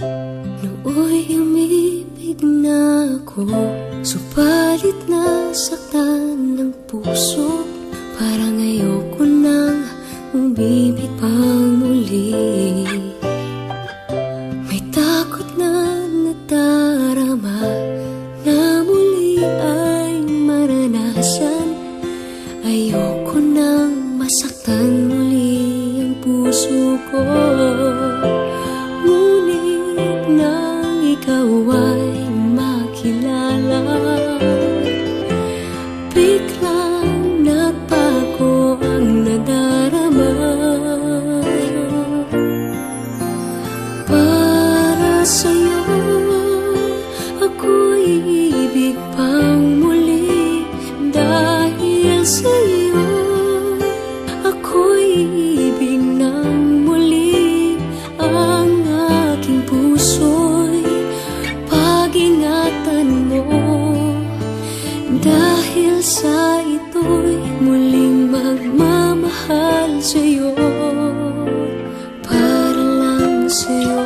Nooy umibig na ako, subalit nasaktan ng puso. Parang ayoko nang umibig pang muli. May takot na nadarama na muli ay maranasan. Ayoko nang masaktan muli ang puso ko. Ngunit nang ikaw ay makilala, biglang nagbago ang nadarama. Para sa'yo ako'y ibig pang muli. Dahil sa'yo ako'y ibig ng muli. Ang aking puso'y pag-ingatan mo. Dahil sa ito'y muling magmamahal sa'yo, para lang sa'yo.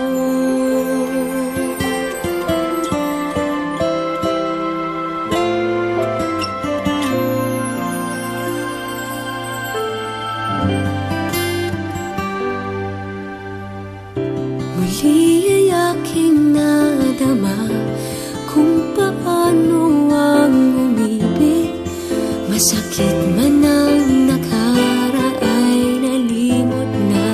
Muli ay aking nadama kung paano ang umibig. Masakit man ang nakaraay, nalimot na.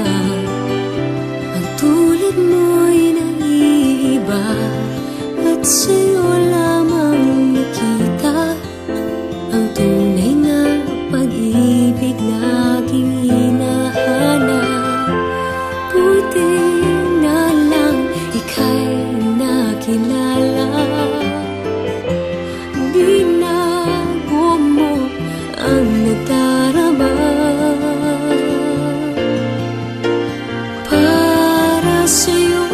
Ang tulad mo'y naiiba, at sa'yo lamang nakita ang tunay na pag-ibig na aking hinahanap. Buti na lang ika'y nakilala. Binago mo ang nadarama. Para sa'yo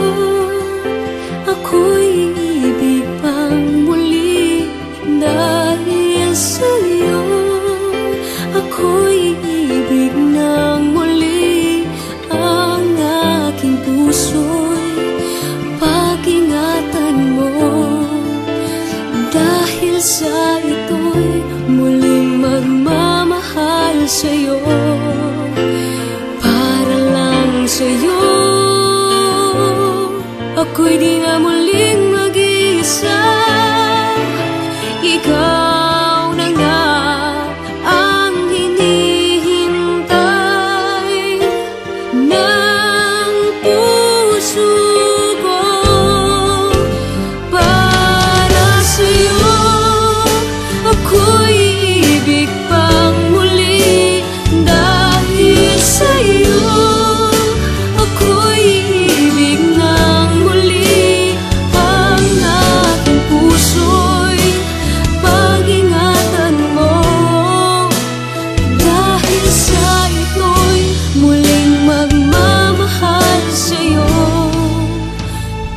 ako'y ibig pang muli. Dahil sa'yo ako'y ibig ng muli. Ang aking puso'y pag-ingatan mo. Dahil sa ito'y muling magmamahal sa'yo, para lang sa'yo. Ako'y di na muling mag-iisa. Ikaw na nga ang hinihintay ng puso ko. Para sa'yo ako'y ibig pang muli. Dahil sa'yo ako'y ibig ng muli. Ang aking puso'y pag-ingatan mo. Dahil sa ito'y muling magmamahal sa'yo,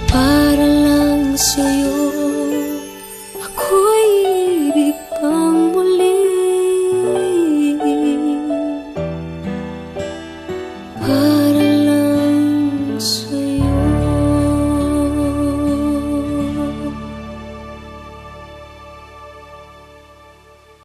para lang sa'yo. Ako'y ibig pang muli.